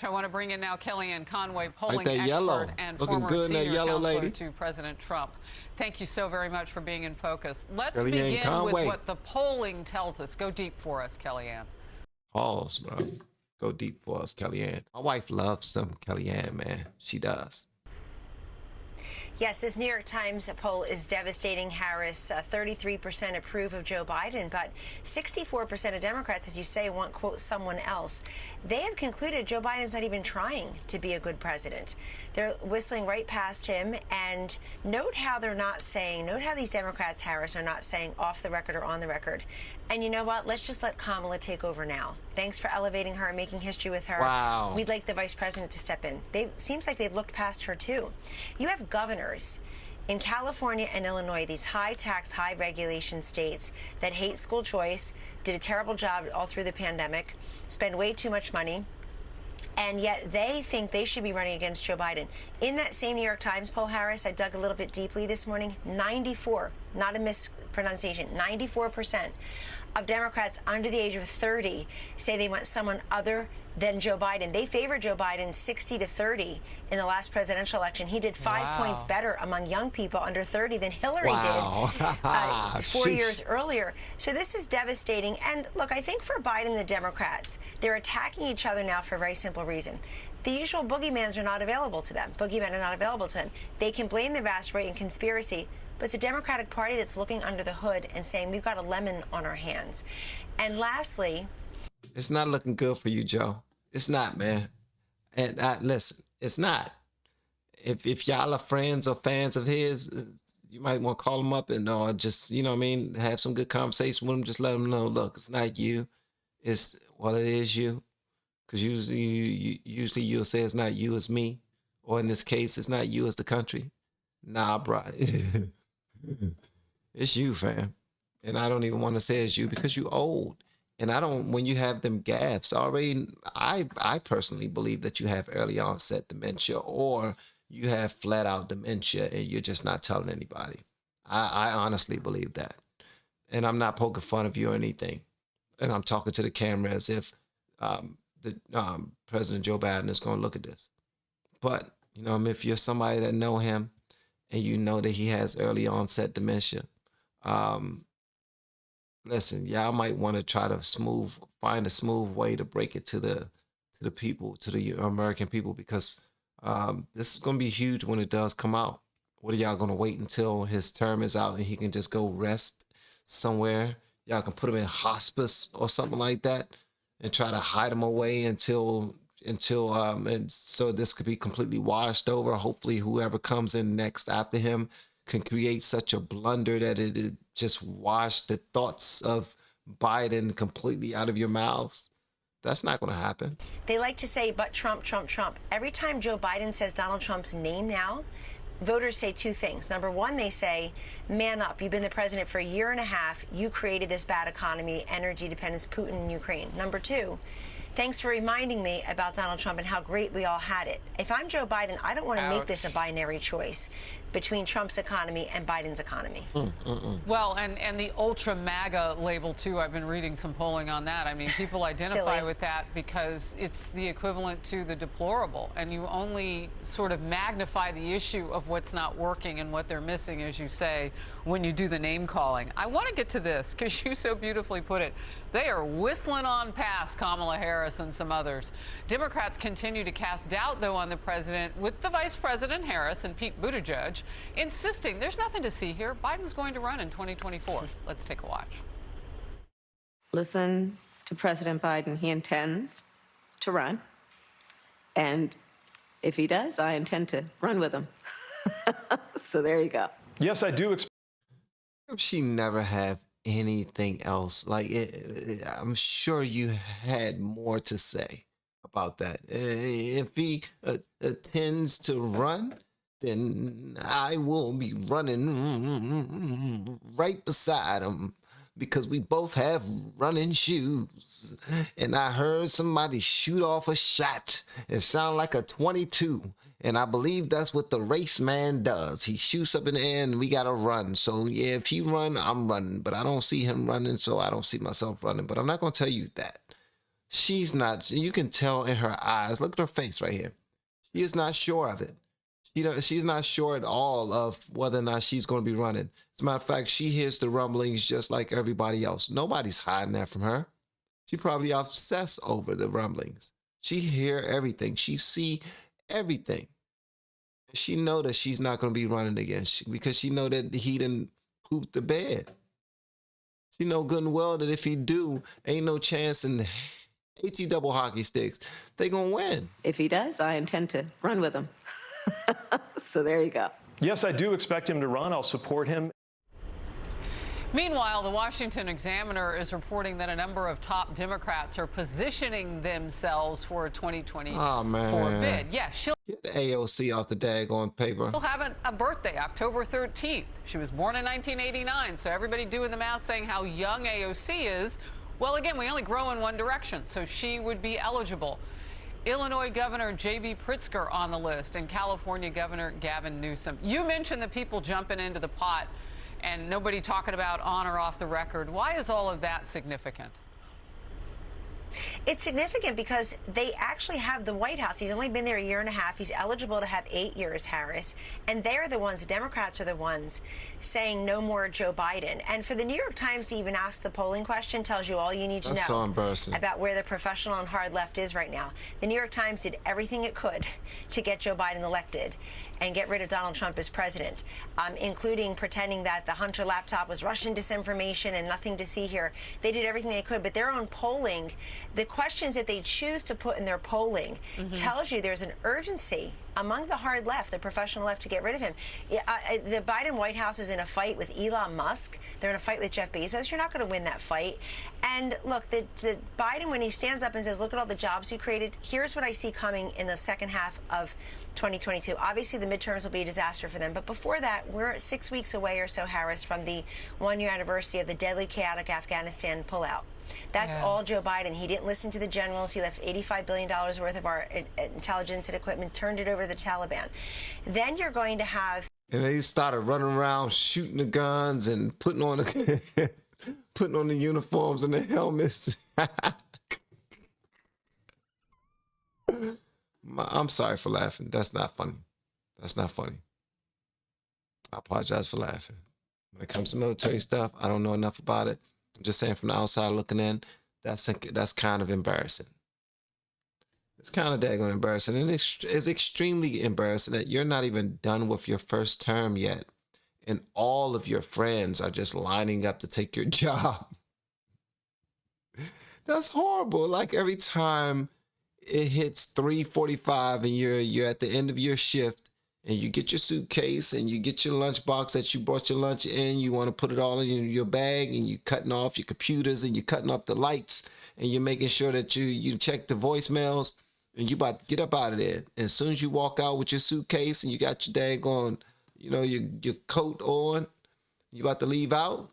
much. I want to bring in now Kellyanne Conway, polling that expert yellow. and Looking former good in that senior yellow counselor lady. to President Trump. Thank you so very much for being in focus. Let's Kellyanne begin Conway. with what the polling tells us. Go deep for us, Kellyanne. Pause, bro. Go deep for us, Kellyanne. My wife loves some Kellyanne, man. She does. Yes, this New York Times poll is devastating. Harris, 33% approve of Joe Biden, but 64% of Democrats, as you say, want, quote, someone else. They have concluded Joe Biden's not even trying to be a good president. They're whistling right past him. And note how they're not saying, note how these Democrats, Harris, are not saying off the record or on the record. And you know what? Let's just let Kamala take over now. Thanks for elevating her and making history with her. Wow. We'd like the vice president to step in. Seems like they've looked past her, too. You have governors in California and Illinois, these high-tax, high-regulation states that hate school choice, did a terrible job all through the pandemic, spend way too much money, and yet they think they should be running against Joe Biden. In that same New York Times poll, Harris, I dug a little bit deeply this morning, 94, not a mispronunciation, 94% of Democrats under the age of 30 say they want someone other than Joe Biden. They favor Joe Biden 60-30 in the last presidential election. He did 5 points better among young people under 30 than Hillary did 4 years earlier. So this is devastating. And look, I think for Biden and the Democrats, they're attacking each other now for a very simple reason. The usual boogeymans are not available to them. Boogeymen are not available to them. They can blame the vast right and conspiracy, but it's a Democratic Party that's looking under the hood and saying we've got a lemon on our hands. And lastly, it's not looking good for you, Joe. It's not, man. And listen, it's not. If y'all are friends or fans of his, you might want to call him up and just, you know what I mean, have some good conversation with him. Just let him know, look, it's not you. It's, well, it is you. Because usually you'll say it's not you, it's me. Or in this case, it's not you, it's the country. Nah, bro. It's you, fam. And I don't even want to say it's you because you old. And I don't, when you have them gaffes already, I personally believe that you have early onset dementia or you have flat out dementia and you're just not telling anybody. I honestly believe that. And I'm not poking fun of you or anything. And I'm talking to the camera as if President Joe Biden is going to look at this. But, you know, if you're somebody that know him and you know that he has early onset dementia, listen, y'all might want to try to find a smooth way to break it to the people, to the American people, because this is going to be huge when it does come out. What are y'all going to wait until his term is out and he can just go rest somewhere? Y'all can put him in hospice or something like that and try to hide him away until and so this could be completely washed over. Hopefully whoever comes in next after him can create such a blunder that it just washed the thoughts of Biden completely out of your mouths. That's not going to happen. They like to say, but Trump, Trump, Trump. Every time Joe Biden says Donald Trump's name now, voters say 2 things. Number 1, they say, man up. You've been the president for a year and a half. You created this bad economy, energy dependence, Putin in Ukraine. Number 2, thanks for reminding me about Donald Trump and how great we all had it. If I'm Joe Biden, I don't want to make this a binary choice between Trump's economy and Biden's economy. Well, and the ultra MAGA label, too, I've been reading some polling on that. I mean, people identify with that because it's the equivalent to the deplorable. And you only sort of magnify the issue of what's not working and what they're missing, as you say, when you do the name calling. I want to get to this because you so beautifully put it. They are whistling on past Kamala Harris and some others. Democrats continue to cast doubt, though, on the president, with the Vice President Harris and Pete Buttigieg insisting there's nothing to see here. Biden's going to run in 2024. Let's take a watch. Listen to President Biden. He intends to run. And if he does, I intend to run with him. So there you go. Yes, I do. She never have anything else. Like, I'm sure you had more to say about that. If he tends to run, then I will be running right beside him because we both have running shoes. And I heard somebody shoot off a shot. It sounded like a 22. And I believe that's what the race man does. He shoots up in the air and we got to run. So, yeah, if he run, I'm running. But I don't see him running, so I don't see myself running. But I'm not going to tell you that. she's not, you can tell in her eyes, look at her face right here. She is not sure of it. She's not sure at all of whether or not she's going to be running. As a matter of fact, she hears the rumblings just like everybody else. Nobody's hiding that from her. She probably obsessed over the rumblings. She hear everything. She see everything. She know that she's not going to be running again because she know that he didn't poop the bed. She know good and well that if he do, ain't no chance in HE double hockey sticks. They going to win. If he does, I intend to run with him. So there you go. Yes, I do expect him to run. I'll support him. Meanwhile, the Washington Examiner is reporting that a number of top Democrats are positioning themselves for a 2024 bid. Yeah, she'll get the AOC off the daggone paper. She'll have a birthday, October 13th. She was born in 1989, so everybody doing the math saying how young AOC is. Well, again, we only grow in one direction, so she would be eligible. Illinois Governor J.B. Pritzker on the list, and California Governor Gavin Newsom. You mentioned the people jumping into the pot and nobody talking about on or off the record. Why is all of that significant? It's significant because they actually have the White House. He's only been there a year and a half. He's eligible to have 8 years, Harris. And they're the ones, the Democrats are the ones saying no more Joe Biden. And for the New York Times to even ask the polling question tells you all you need to That's know so embarrassing. About where the professional and hard left is right now. The New York Times did everything it could to get Joe Biden elected and get rid of Donald Trump as president, including pretending that the Hunter laptop was Russian disinformation and nothing to see here. They did everything they could, but their own polling, the questions that they choose to put in their polling tells you there's an urgency among the hard left, the professional left, to get rid of him. The Biden White House is in a fight with Elon Musk. They're in a fight with Jeff Bezos. You're not going to win that fight. And look, the Biden, when he stands up and says, look at all the jobs you created, here's what I see coming in the second half of 2022. Obviously, the midterms will be a disaster for them. But before that, we're 6 weeks away or so, Harris, from the one-year anniversary of the deadly, chaotic Afghanistan pullout. That's all Joe Biden. He didn't listen to the generals. He left $85 billion worth of our intelligence and equipment, turned it over to the Taliban. Then you're going to have... And they started running around shooting the guns and putting on the, putting on the uniforms and the helmets. I'm sorry for laughing. That's not funny. That's not funny. I apologize for laughing. When it comes to military stuff, I don't know enough about it. I'm just saying from the outside looking in, that's kind of embarrassing. It's kind of daggone embarrassing. And it's extremely embarrassing that you're not even done with your first term yet. And all of your friends are just lining up to take your job. That's horrible. Like every time it hits 3:45 and you're at the end of your shift and you get your suitcase and you get your lunchbox that you brought your lunch in, you want to put it all in your bag and you're cutting off your computers and you're cutting off the lights and you're making sure that you check the voicemails and you about to get up out of there. And as soon as you walk out with your suitcase and you got your daggone, your coat on, you about to leave out,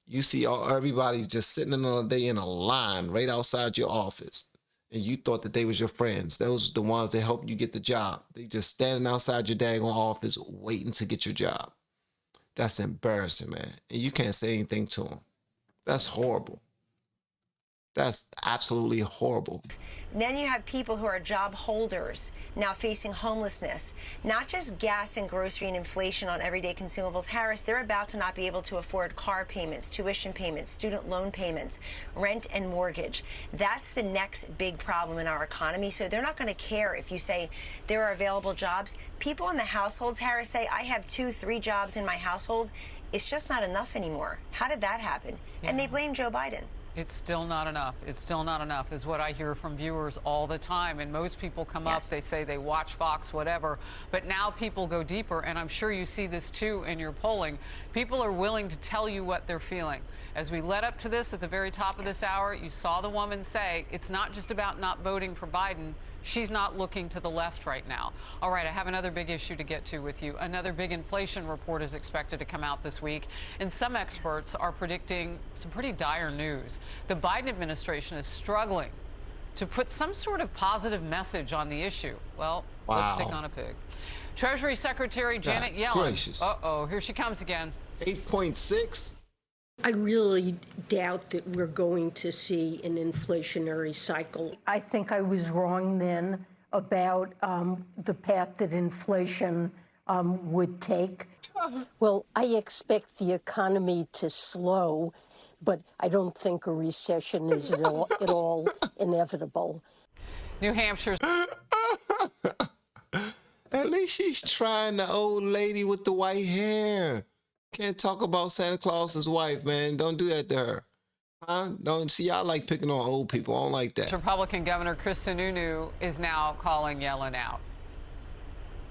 you see everybody's just sitting in a line right outside your office. And you thought that they was your friends. Those are the ones that helped you get the job. They just standing outside your daggone office waiting to get your job. That's embarrassing, man. And you can't say anything to them. That's horrible. That's absolutely horrible. Then you have people who are job holders now facing homelessness, not just gas and grocery and inflation on everyday consumables. Harris, they're about to not be able to afford car payments, tuition payments, student loan payments, rent and mortgage. That's the next big problem in our economy. So they're not going to care if you say there are available jobs. People in the households, Harris, say, I have 2-3 jobs in my household. It's just not enough anymore. How did that happen? Yeah. And they blame Joe Biden. It's still not enough. It's still not enough is what I hear from viewers all the time. And most people come up, they say they watch Fox, whatever. But now people go deeper, and I'm sure you see this too in your polling. People are willing to tell you what they're feeling. As we led up to this at the very top of this hour, you saw the woman say it's not just about not voting for Biden. She's not looking to the left right now. All right, I have another big issue to get to with you. Another big inflation report is expected to come out this week, and some experts are predicting some pretty dire news. The Biden administration is struggling to put some sort of positive message on the issue. Well, lipstick on a pig. Treasury Secretary Janet Yellen. Gracious. Uh-oh, here she comes again. 8.6. I really doubt that we're going to see an inflationary cycle. I think I was wrong then about the path that inflation would take. Well, I expect the economy to slow, but I don't think a recession is at all inevitable. New Hampshire. At least she's trying, the old lady with the white hair. Can't talk about Santa Claus's wife, man. Don't do that to her. Huh? Don't see, y'all like picking on old people. I don't like that. Republican Governor Chris Sununu is now calling Yellen out.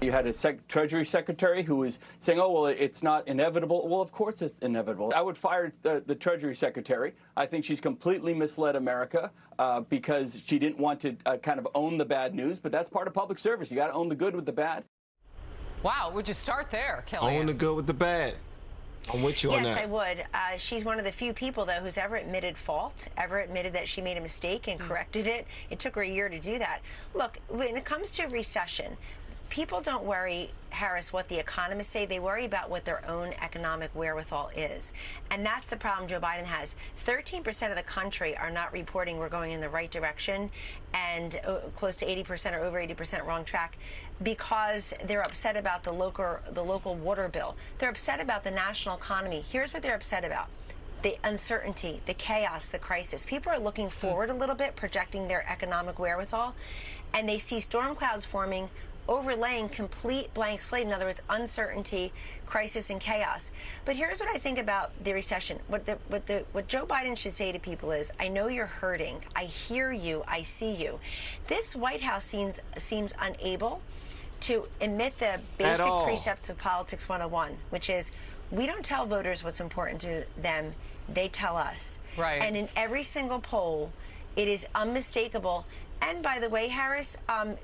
You had a Treasury Secretary who was saying, oh, well, it's not inevitable. Well, of course it's inevitable. I would fire the Treasury Secretary. I think she's completely misled America because she didn't want to kind of own the bad news. But that's part of public service. You got to own the good with the bad. Wow, would you start there, Kellyanne? Own the good with the bad. I'm with you on that. Yes, I would. She's one of the few people, though, who's ever admitted fault, ever admitted that she made a mistake and corrected it. It took her a year to do that. Look, when it comes to recession, people don't worry, Harris, what the economists say. They worry about what their own economic wherewithal is. And that's the problem Joe Biden has. 13% of the country are not reporting we're going in the right direction, and close to 80% or over 80% wrong track, because they're upset about the local water bill. They're upset about the national economy. Here's what they're upset about: the uncertainty, the chaos, the crisis. People are looking forward a little bit, projecting their economic wherewithal, and they see storm clouds forming, overlaying complete blank slate. In other words, uncertainty, crisis, and chaos. But here's what I think about the recession. What Joe Biden should say to people is, I know you're hurting. I hear you. I see you. This White House seems unable to admit the basic precepts of Politics 101, which is, we don't tell voters what's important to them. They tell us. Right. And in every single poll, it is unmistakable. And by the way, Harris, I've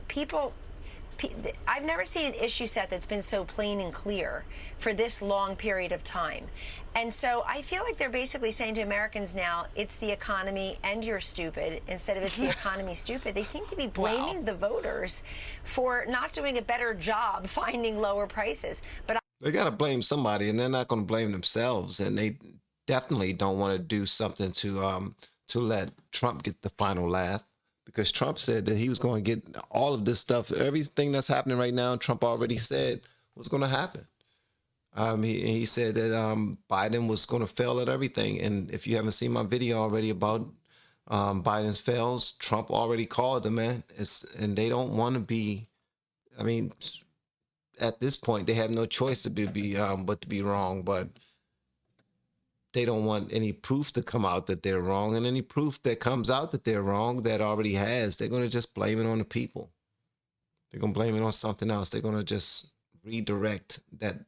never seen an issue set that's been so plain and clear for this long period of time. And so I feel like they're basically saying to Americans now, it's the economy and you're stupid, instead of it's the economy stupid. They seem to be blaming the voters for not doing a better job finding lower prices. But they got to blame somebody, and they're not going to blame themselves. And they definitely don't want to do something to let Trump get the final laugh. Because Trump said that he was going to get all of this stuff, everything that's happening right now, Trump already said was going to happen. He said that Biden was going to fail at everything. And if you haven't seen my video already about Biden's fails, Trump already called them, man. And they don't want to be, I mean, at this point, they have no choice to but to be wrong. But they don't want any proof to come out that they're wrong, and any proof that comes out that they're wrong that already has, they're going to just blame it on the people. They're going to blame it on something else. They're going to just redirect that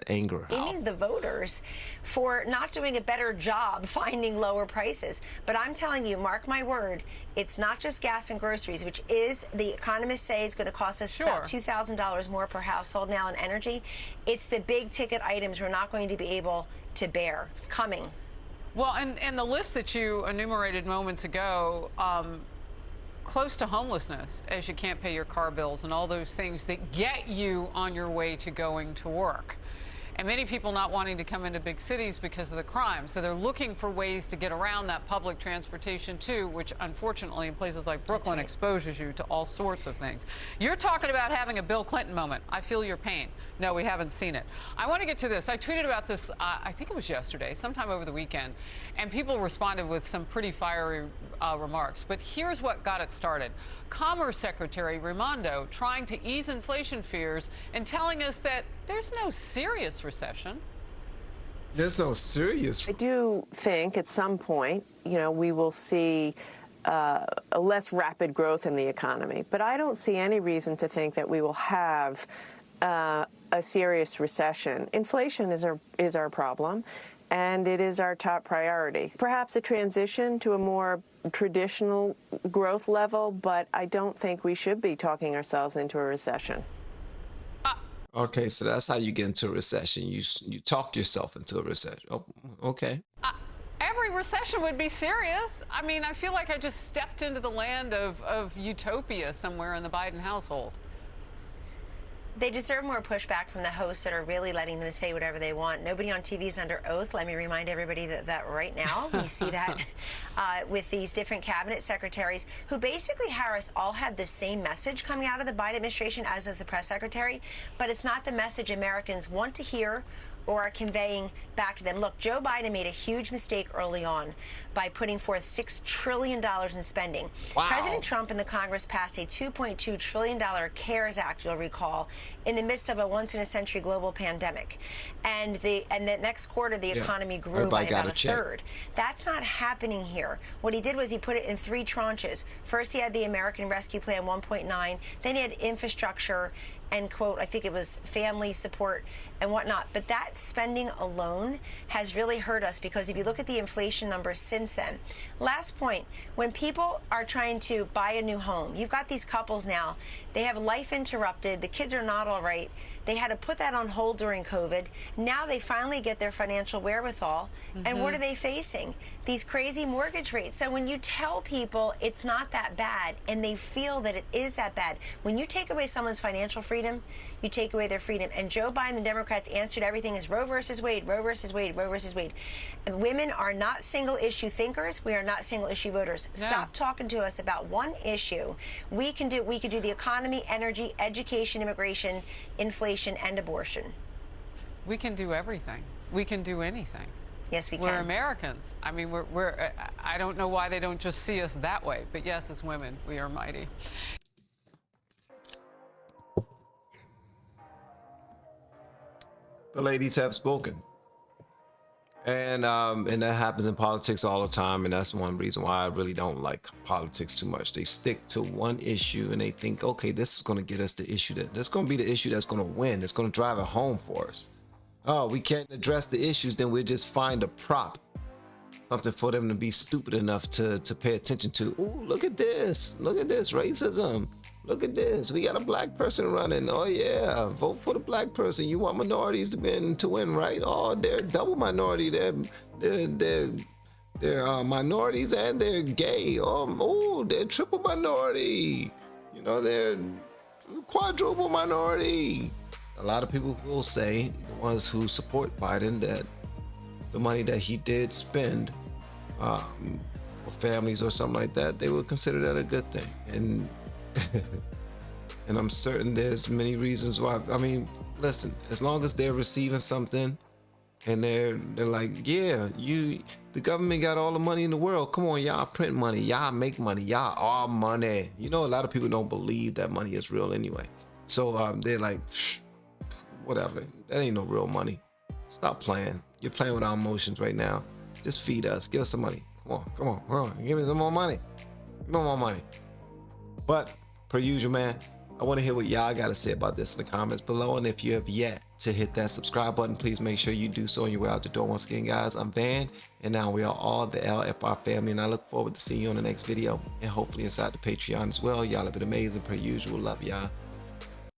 anger. Blaming the voters for not doing a better job finding lower prices. But I'm telling you, mark my word, it's not just gas and groceries, which is, the economists say, is going to cost us about $2,000 more per household now in energy. It's the big ticket items we're not going to be able to bear. It's coming. Well, and the list that you enumerated moments ago, close to homelessness, as you can't pay your car bills and all those things that get you on your way to going to work. And many people not wanting to come into big cities because of the crime. So they're looking for ways to get around that public transportation too, which unfortunately in places like Brooklyn exposes you to all sorts of things. You're talking about having a Bill Clinton moment. I feel your pain. No, we haven't seen it. I want to get to this. I tweeted about this, I think it was yesterday, sometime over the weekend, and people responded with some pretty fiery remarks. But here's what got it started. Commerce Secretary Raimondo trying to ease inflation fears and telling us that there's no serious recession. There's no serious. I do think at some point, we will see a less rapid growth in the economy. But I don't see any reason to think that we will have a serious recession. Inflation is our problem, and it is our top priority. Perhaps a transition to a more traditional growth level, but I don't think we should be talking ourselves into a recession. Okay, so that's how you get into a recession. You talk yourself into a recession. Oh, okay. Every recession would be serious. I mean, I feel like I just stepped into the land of utopia somewhere in the Biden household. They deserve more pushback from the hosts that are really letting them say whatever they want. Nobody on TV is under oath. Let me remind everybody that right now. You see that with these different cabinet secretaries who basically, Harris, all have the same message coming out of the Biden administration as does the press secretary, but it's not the message Americans want to hear or are conveying back to them. Look, Joe Biden made a huge mistake early on by putting forth $6 trillion in spending. Wow. President Trump and the Congress passed a $2.2 trillion CARES Act, you'll recall, in the midst of a once-in-a-century global pandemic. And the next quarter, the economy grew by about a third. That's not happening here. What he did was he put it in 3 tranches. First, he had the American Rescue Plan 1.9. Then he had infrastructure and, quote, I think it was family support and whatnot. But that spending alone has really hurt us, because if you look at the inflation numbers since then. Last point, when people are trying to buy a new home, you've got these couples now, they have life interrupted, the kids are not all right. They had to put that on hold during COVID. Now they finally get their financial wherewithal. And what are they facing? These crazy mortgage rates. So when you tell people it's not that bad and they feel that it is that bad, when you take away someone's financial freedom, you take away their freedom. And Joe Biden and the Democrats answered everything as Roe versus Wade, Roe versus Wade, Roe versus Wade. And women are not single issue thinkers. We are not single issue voters. No. Stop talking to us about one issue. We could do the economy, energy, education, immigration, inflation, and abortion. We can do everything. We can do anything. Yes, we can. We're Americans. I mean, I don't know why they don't just see us that way. But yes, as women, we are mighty. The ladies have spoken. And that happens in politics all the time, and that's one reason why I really don't like politics too much. They stick to one issue and they think, okay, this is going to get us the issue this is going to be the issue that's going to win. It's going to drive it home for us. Oh, we can't address the issues, then we'll just find a prop, something for them to be stupid enough to pay attention to. Ooh, look at this racism. Look at this. We got a black person running. Oh yeah, vote for the black person. You want minorities to win, right? Oh, they're double minority. They're minorities and they're gay. Oh, they're triple minority. You know, they're quadruple minority. A lot of people will say, the ones who support Biden, that the money that he did spend for families or something like that, they would consider that a good thing. And I'm certain there's many reasons why. I mean, listen, as long as they're receiving something and they're like, yeah, the government got all the money in the world. Come on, y'all print money, y'all make money, y'all are money. You know, a lot of people don't believe that money is real anyway. So they're like, whatever, that ain't no real money. Stop playing. You're playing with our emotions right now. Just feed us. Give us some money. Come on. Give me some more money. Give me more money. But per usual, man, I want to hear what y'all got to say about this in the comments below. And if you have yet to hit that subscribe button, please make sure you do so on your way out the door. Once again, guys, I'm Van, and now we are all the LFR family, and I look forward to seeing you on the next video and hopefully inside the Patreon as well. Y'all have been amazing per usual. Love y'all.